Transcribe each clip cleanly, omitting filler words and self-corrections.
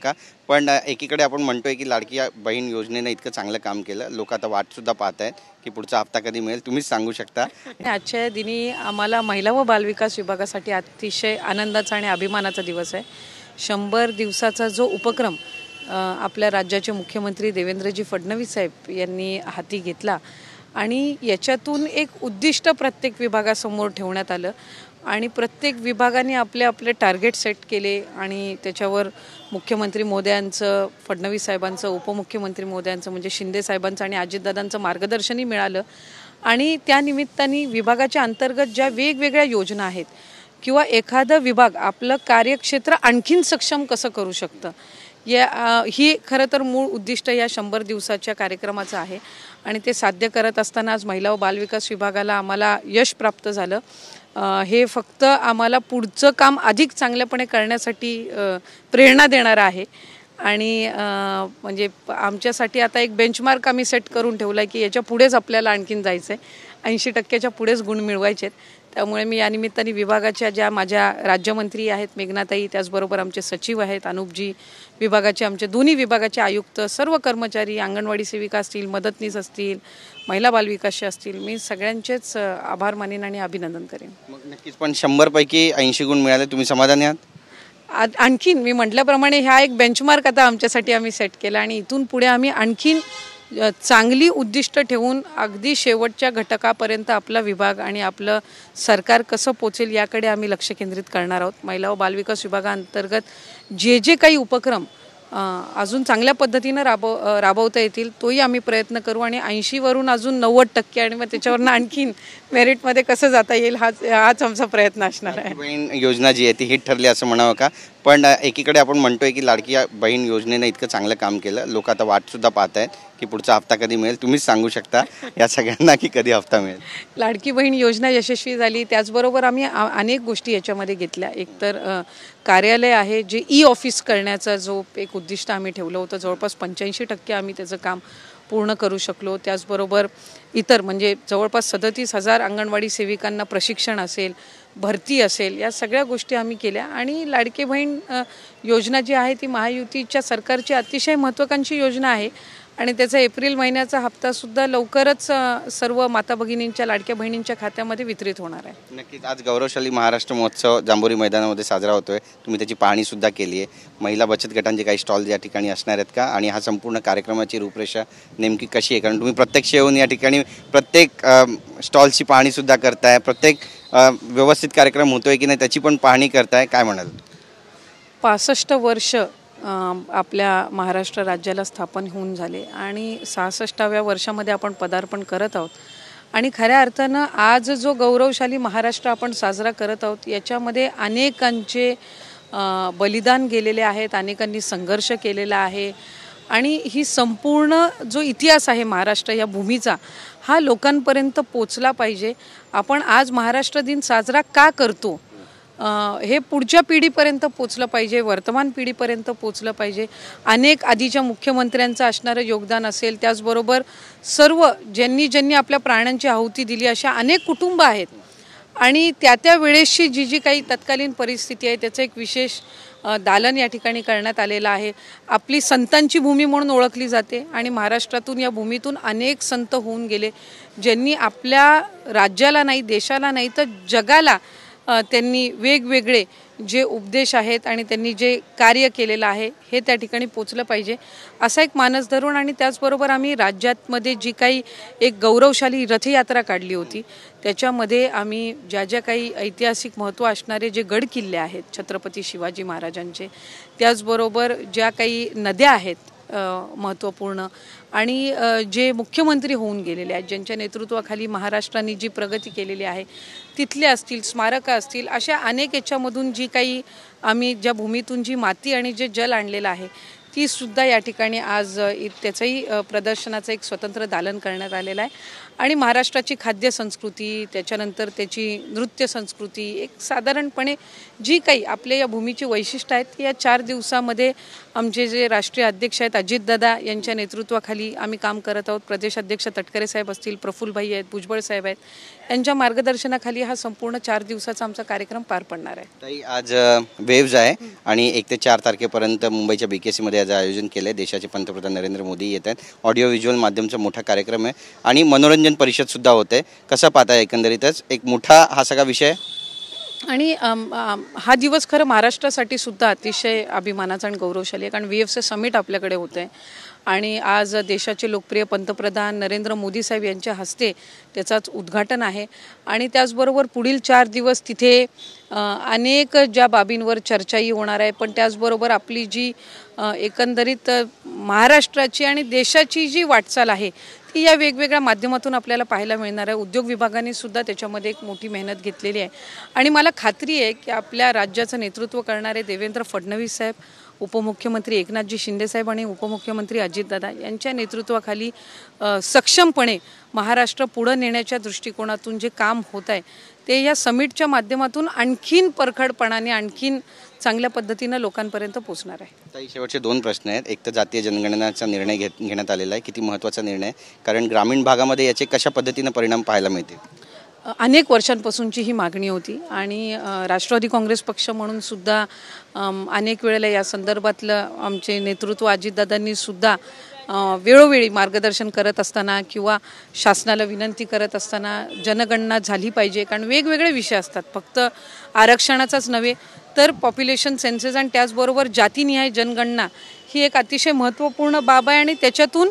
का पण एकीकडे आपण म्हणतोय की लाडकी बहीण योजनेने इतकं चांगलं काम केलं, लोक आता वाट सुद्धा पाहत आहेत की पुढचा हप्ता कधी मिळेल. तुम्हीच सांगू शकता. आजच्या दिनी आम्हाला महिला व बालविकास विभागासाठी अतिशय आनंदाचा आणि अभिमानाचा दिवस आहे. 100 दिवसाचा जो उपक्रम आपल्या राज्याचे मुख्यमंत्री देवेंद्रजी फडणवीस साहेब यांनी हाती घेतला आणि याच्यातून एक उद्दिष्ट प्रत्येक विभागासमोर ठेवण्यात आलं आणि प्रत्येक विभागाने आपले आपले टार्गेट सेट केले आणि त्याच्यावर मुख्यमंत्री मोदयांचं, फडणवीस साहेबांचं, उपमुख्यमंत्री मोदयांचं म्हणजे शिंदे साहेबांचं आणि अजितदादांचं मार्गदर्शनही मिळालं. आणि त्या निमित्ताने विभागाच्या अंतर्गत ज्या वेगवेगळ्या योजना आहेत किंवा एखादा विभाग आपलं कार्यक्षेत्र आणखीन सक्षम कसं करू शकतं ही खरं तर मूळ उद्दिष्ट या 100 दिवसाच्या कार्यक्रमाचं आहे. आणि ते साध्य करत असताना आज महिला व बालविकास विभागाला आम्हाला यश प्राप्त झालं. हे फक्त आम्हाला पुढचं काम अधिक चांगल्यापणे करण्यासाठी प्रेरणा देणारं आहे. आणि म्हणजे आमच्यासाठी आता एक बेंचमार्क आम्ही सेट करून ठेवला आहे की याच्या पुढेच आपल्याला आणखीन जायचं आहे. 80%च्या पुढेच गुण मिळवायचे आहेत. त्यामुळे मी या निमित्ताने विभागाच्या ज्या माझ्या राज्यमंत्री आहेत मेघनाताई, त्याचबरोबर आमचे सचिव आहेत अनुपजी, विभागाचे आमचे दोन्ही विभागाचे आयुक्त, सर्व कर्मचारी, अंगणवाडी सेविका असतील, मदतनीस असतील, महिला बालविकासचे असतील, मी सगळ्यांचेच आभार मानेन आणि अभिनंदन करेन. मग नक्कीच पण 100 पैकी 80 गुण मिळाले, तुम्ही समाधानी आहात? आणखीन मी म्हटल्याप्रमाणे हा एक बेंचमार्क आता आमच्यासाठी आम्ही सेट केला आणि इथून पुढे आम्ही आणखीन चांगली उद्दिष्ट ठेवून अगदी शेवटच्या घटकापर्यंत आपला विभाग आणि आपलं सरकार कसं पोचेल याकडे आम्ही लक्ष केंद्रित करणार आहोत. महिला व बालविकास विभागाअंतर्गत जे काही उपक्रम अजून चांगल्या पद्धतीनं राबवता येतील तोही आम्ही प्रयत्न करू आणि 80वरून अजून 90% आणि मग त्याच्यावरनं आणखीन मेरिटमध्ये कसं जाता येईल हाच आमचा प्रयत्न असणार आहे. बहीण योजना जी आहे ती हिट ठरली असं म्हणावं का? पण एकीकडे आपण म्हणतोय की लाडकी बहीण योजनेने इतकं चांगलं काम केलं, लोक आता वाट सुद्धा पाहत आहेत की पुढचा हप्ता कधी मिळेल. तुम्हीच सांगू शकता या सगळ्यांना की कधी हप्ता मिळेल. लाडकी बहीण योजना यशस्वी झाली, त्याचबरोबर आम्ही अनेक गोष्टी याच्यामध्ये घेतल्या. एकतर कार्यालय आहे जे ऑफिस करण्याचा जो एक उद्दिष्ट आम्ही ठेवलं होतं, जवळपास 85% आम्ही त्याचं काम पूर्ण करू शकलो. त्याचबरोबर इतर म्हणजे जवळपास 37,000 अंगणवाडी सेविकांना प्रशिक्षण असेल, भरती असेल, या सगळ्या गोष्टी आम्ही केल्या. आणि लाडकी बहीण योजना जी आहे ती महायुतीच्या सरकारची अतिशय महत्त्वाकांक्षी योजना आहे आणि त्याचा एप्रिल महिन्याचा हप्तासुद्धा लवकरच सर्व माता भगिनींच्या, लाडक्या बहिणींच्या खात्यामध्ये वितरित होणार आहे. नक्कीच आज गौरवशाली महाराष्ट्र महोत्सव जांभोरी मैदानामध्ये साजरा होतोय. तुम्ही त्याची पाहणीसुद्धा केली आहे. महिला बचत गटांचे काही स्टॉल या ठिकाणी असणार आहेत का? आणि हा संपूर्ण कार्यक्रमाची रूपरेषा नेमकी कशी आहे? कारण तुम्ही प्रत्यक्ष येऊन या ठिकाणी प्रत्येक स्टॉलची पाहणीसुद्धा करताय, प्रत्येक व्यवस्थित कार्यक्रम होतोय की नाही त्याची पण पाहणी करताय, काय म्हणाल? 65 वर्ष आपल्या महाराष्ट्र राज्याला स्थापन होऊन झाले आणि 66व्या वर्षामध्ये आपण पदार्पण करत आहोत. आणि खऱ्या अर्थानं आज जो गौरवशाली महाराष्ट्र आपण साजरा करत आहोत याच्यामध्ये अनेकांचे बलिदान गेलेले आहेत, अनेकांनी संघर्ष केलेला आहे आणि ही संपूर्ण जो इतिहास आहे महाराष्ट्र या भूमीचा हा लोकांपर्यंत पोचला पाहिजे. आपण आज महाराष्ट्र दिन साजरा का करतो हे पुढच्या पिढीपर्यंत पोचलं पाहिजे, वर्तमान पिढीपर्यंत पोचलं पाहिजे. अनेक आधीच्या मुख्यमंत्र्यांचं असणारं योगदान असेल, त्याचबरोबर सर्व ज्यांनी आपल्या प्राणांची आहुती दिली अशा अनेक कुटुंब आहेत आणि त्या वेळेसची जी काही तत्कालीन परिस्थिती आहे त्याचं एक विशेष दालन या ठिकाणी करण्यात आलेलं आहे. आपली संतांची भूमी म्हणून ओळखली जाते आणि महाराष्ट्रातून या भूमीतून अनेक संत होऊन गेले ज्यांनी आपल्या राज्याला नाही, देशाला नाही तर जगाला त्यांनी वेगवेगळे जे उपदेश आहेत आणि त्यांनी जे कार्य केलेलं आहे हे त्या ठिकाणी पोचलं पाहिजे असा एक मानस धरून. आणि त्याचबरोबर आम्ही राज्यामध्ये जी काही एक गौरवशाली रथयात्रा काढली होती त्याच्यामध्ये आम्ही ज्या काही ऐतिहासिक महत्त्व असणारे जे गड किल्ले आहेत छत्रपती शिवाजी महाराजांचे, त्याचबरोबर ज्या काही नद्या आहेत महत्त्वपूर्ण आणि जे मुख्यमंत्री होऊन गेलेले आहेत ज्यांच्या नेतृत्वाखाली महाराष्ट्राने जी प्रगती केलेली आहे तिथले असतील, स्मारकं असतील, अशा अनेक याच्यामधून जी काही आम्ही ज्या भूमीतून जी माती आणि जे जल आणलेलं आहे ती सुद्धा या ठिकाणी आज त्याचंही प्रदर्शनाचं एक स्वतंत्र दालन करण्यात आलेलं आहे. आणि महाराष्ट्राची खाद्य संस्कृती, त्याच्यानंतर त्याची नृत्य संस्कृती, एक साधारणपणे जी काही आपल्या या भूमीची वैशिष्ट्य आहेत या 4 दिवसामध्ये आमचे जे राष्ट्रीय अध्यक्ष आहेत अजितदादा यांच्या नेतृत्वाखाली आम्ही काम करत आहोत. प्रदेश अध्यक्ष तटकरे साहेब असतील, प्रफुल्लभाई आहेत, भुजबळ साहेब आहेत, यांच्या मार्गदर्शनाखाली हा संपूर्ण 4 दिवसाचा आमचा कार्यक्रम पार पडणार आहे. ताई, आज वेव्ज आहे आणि 1 ते 4 तारखेपर्यंत मुंबईच्या BKCमध्ये आज आयोजन केलं आहे. देशाचे पंतप्रधान नरेंद्र मोदी येत आहेत. ऑडिओ व्हिज्युअल माध्यमचा मोठा कार्यक्रम आहे आणि मनोरंजन परिषद सुद्धा होते. कसं पाहताय एकंदरीतच एक मोठा हा सगळा विषय आणि हा दिवस खरं महाराष्ट्रासाठी सुद्धा अतिशय अभिमानाचा आणि गौरवशाली आहे, कारण VFC समिट आपल्याकडे होतं आहे आणि आज देशाचे लोकप्रिय पंतप्रधान नरेंद्र मोदी साहेब यांच्या हस्ते त्याचाच उद्घाटन आहे. आणि त्याचबरोबर पुढील 4 दिवस तिथे अनेक ज्या बाबींवर चर्चाही होणार आहे, पण त्याचबरोबर आपली जी एकंदरीत महाराष्ट्राची आणि देशाची जी वाटचाल आहे ती या वेगवेगळ्या माध्यमातून आपल्याला पाहायला मिळणार आहे. उद्योग विभागाने सुद्धा त्याच्यामध्ये एक मोठी मेहनत घेतलेली आहे आणि मला खात्री आहे की आपल्या राज्याचं नेतृत्व करणारे देवेंद्र फडणवीस साहेब, उपमुख्यमंत्री एकनाथजी शिंदे साहेब आणि उपमुख्यमंत्री अजितदादा यांच्या नेतृत्वाखाली सक्षमपणे महाराष्ट्र पुढे नेण्याच्या दृष्टिकोनातून जे काम होत आहे ते या समिटच्या माध्यमातून आणखीन परखडपणाने आणखीन चांगल्या पद्धतीने लोकांपर्यंत पोहोचणार आहे. ताई, शेवटचे 2 प्रश्न आहेत. एक तर जातीय जनगणनेचा निर्णय घेण्यात आलेला आहे, किती महत्त्वाचा निर्णय, कारण ग्रामीण भागामध्ये याचे कशा पद्धतीने परिणाम पाहायला मिळतील? अनेक वर्षांपासूनची ही मागणी होती आणि राष्ट्रवादी काँग्रेस पक्ष म्हणून सुद्धा अनेक वेळेला या संदर्भातलं आमचे नेतृत्व अजितदादांनी सुद्धा वेळोवेळी मार्गदर्शन करत असताना किंवा शासनाला विनंती करत असताना जनगणना झाली पाहिजे, कारण वेगवेगळे विषय असतात, फक्त आरक्षणाचाच नव्हे तर पॉप्युलेशन सेन्सेस आणि त्याचबरोबर जातीनिहाय जनगणना ही एक अतिशय महत्त्वपूर्ण बाब आहे आणि त्याच्यातून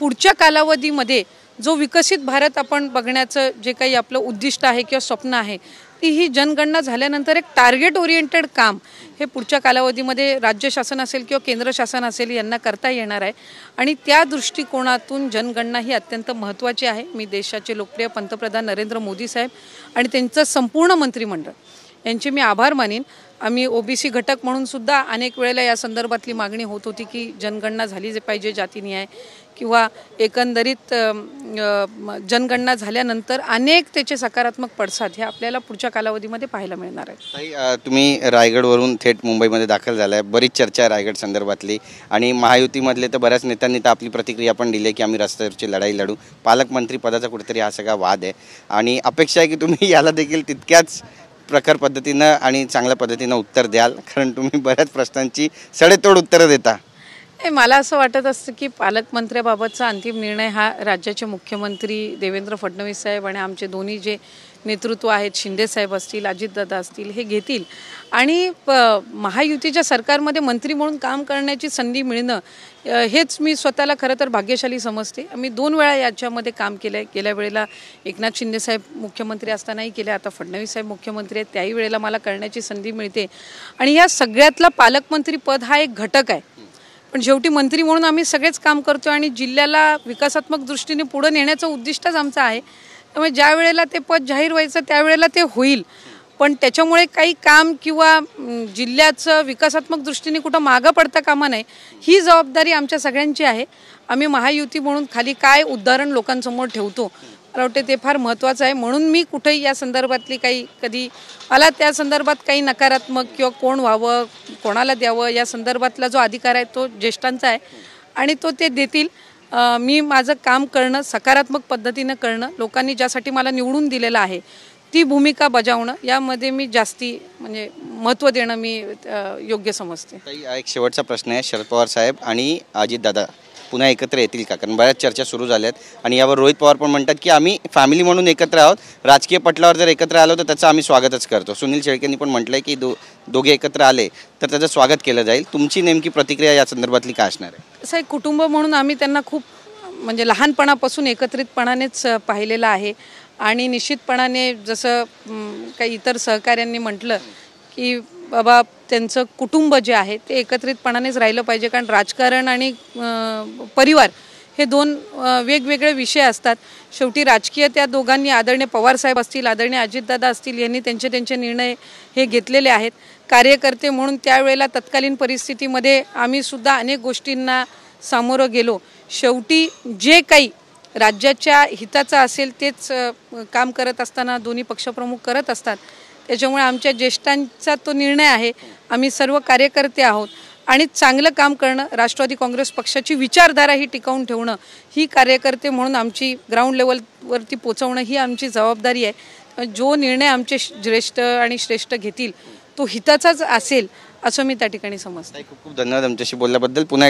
पुढच्या कालावधीमध्ये जो विकसित भारत आपण बघण्याचं जे काही आपलं उद्दिष्ट आहे किंवा स्वप्न आहे ती ही जनगणना झाल्यानंतर एक टार्गेट ओरिएंटेड काम हे पुढच्या कालावधीमध्ये राज्य शासन असेल किंवा केंद्र शासन असेल यांना करता येणार आहे आणि त्या दृष्टिकोनातून जनगणना ही अत्यंत महत्त्वाची आहे. मी देशाचे लोकप्रिय पंतप्रधान नरेंद्र मोदी साहेब आणि त्यांचं संपूर्ण मंत्रिमंडळ यांचे मी आभार मानेन. आम्ही OBC घटक म्हणून सुद्धा अनेक वेळेला या संदर्भातली मागणी होत होती की जनगणना झाली पाहिजे जातीनिहाय किंवा एकंदरीत जनगणना झाल्यानंतर अनेक त्याचे सकारात्मक पडसाद हे आपल्याला पुढच्या कालावधीमध्ये पाहायला मिळणार आहे. ताई, तुम्ही रायगडवरून थेट मुंबईमध्ये दाखल झाला आहे. बरीच चर्चा आहे रायगड संदर्भातली आणि महायुतीमधले तर बऱ्याच नेत्यांनी तर आपली प्रतिक्रिया पण दिली की आम्ही रस्त्यावरची लढाई लढू. पालकमंत्री पदाचा कुठेतरी हा सगळा वाद आहे आणि अपेक्षा आहे की तुम्ही याला देखील तितक्याच प्रखर पद्धतीनं आणि चांगल्या पद्धतीनं उत्तर द्याल, कारण तुम्ही बऱ्याच प्रश्नांची सडेतोड उत्तरं देता. मला असं वाटत असतं की पालकमंत्र्याबाबतचा अंतिम निर्णय हा राज्याचे मुख्यमंत्री देवेंद्र फडणवीस साहेब आणि आमचे दोन्ही जे नेतृत्व आहेत शिंदे साहेब असतील, अजितदादा असतील, हे घेतील आणि महायुतीच्या सरकारमध्ये मंत्री म्हणून काम करण्याची संधी मिळणं हेच मी स्वतःला खरं तर भाग्यशाली समजते. मी 2 वेळा याच्यामध्ये काम केलं आहे. गेल्या वेळेला एकनाथ शिंदे साहेब मुख्यमंत्री असतानाही केले, आता फडणवीस साहेब मुख्यमंत्री आहेत त्याही वेळेला मला करण्याची संधी मिळते आणि या सगळ्यातला पालकमंत्री पद हा एक घटक आहे, पण शेवटी मंत्री म्हणून आम्ही सगळेच काम करतो आणि जिल्ह्याला विकासात्मक दृष्टीने पुढे नेण्याचं उद्दिष्टच आमचं आहे. त्यामुळे ज्या वेळेला ते पद जाहीर व्हायचं त्यावेळेला ते होईल, पण त्याच्यामुळे काही काम किंवा जिल्ह्याचं विकासात्मक दृष्टीने कुठं मागं पडता कामा नये ही जबाबदारी आमच्या सगळ्यांची आहे. आम्ही महायुती म्हणून खाली काय उदाहरण लोकांसमोर ठेवतो मला वाटते ते फार महत्त्वाचं आहे. म्हणून मी कुठेही या संदर्भातली कधी मला त्या संदर्भात काही नकारात्मक किंवा कोण व्हावं कोणाला द्यावं या संदर्भातला जो अधिकार आहे तो ज्येष्ठांचा आहे आणि तो ते देतील. मी माझं काम करणं सकारात्मक पद्धतीनं करणं, लोकांनी ज्यासाठी मला निवडून दिलेलं आहे ती भूमिका बजावणं यामध्ये मी जास्ती म्हणजे महत्त्व देणं मी योग्य समजते. एक शेवटचा प्रश्न आहे, शरद पवार साहेब आणि अजितदादा पुन्हा एकत्र येतील का? कारण बऱ्याच चर्चा सुरू झाल्यात आणि यावर रोहित पवार पण म्हणतात की आम्ही फॅमिली म्हणून एकत्र आहोत, राजकीय पटलावर जर एकत्र आलो तर त्याचं आम्ही स्वागतच करतो. सुनील शेळकेंनी पण म्हटलं आहे की दोघे एकत्र आले तर त्याचं स्वागत केलं जाईल. तुमची नेमकी प्रतिक्रिया या संदर्भातली काय असणार आहे? असं एक कुटुंब म्हणून आम्ही त्यांना खूप म्हणजे लहानपणापासून एकत्रितपणानेच पाहिलेलं आहे आणि निश्चितपणाने जसं काही इतर सहकाऱ्यांनी म्हटलं की बाबा त्यांचं कुटुंब जे आहे ते एकत्रितपणानेच राहिलं पाहिजे, कारण राजकारण आणि परिवार हे 2 वेगवेगळे विषय असतात. शेवटी राजकीय त्या दोघांनी आदरणीय पवारसाहेब असतील, आदरणीय अजितदादा असतील यांनी त्यांचे निर्णय हे घेतलेले आहेत. कार्यकर्ते म्हणून त्यावेळेला तत्कालीन परिस्थितीमध्ये आम्ही सुद्धा अनेक गोष्टींना सामोरं गेलो. शेवटी जे काही राज्याच्या हिताचं असेल तेच काम करत असताना दोन्ही पक्षप्रमुख करत असतात. त्याच्यामुळे आमच्या ज्येष्ठांचा तो निर्णय आहे. आम्ही सर्व कार्यकर्ते आहोत आणि चांगलं काम करणं, राष्ट्रवादी काँग्रेस पक्षाची विचारधारा ही टिकवून ठेवणं ही कार्यकर्ते म्हणून आमची ग्राउंड लेवलवरती पोचवणं ही आमची जबाबदारी आहे. जो निर्णय आमचे ज्येष्ठ आणि श्रेष्ठ घेतील तो हिताचाच असेल असं मी त्या ठिकाणी समजते. खूप खूप धन्यवाद आमच्याशी बोलल्याबद्दल. पुन्हा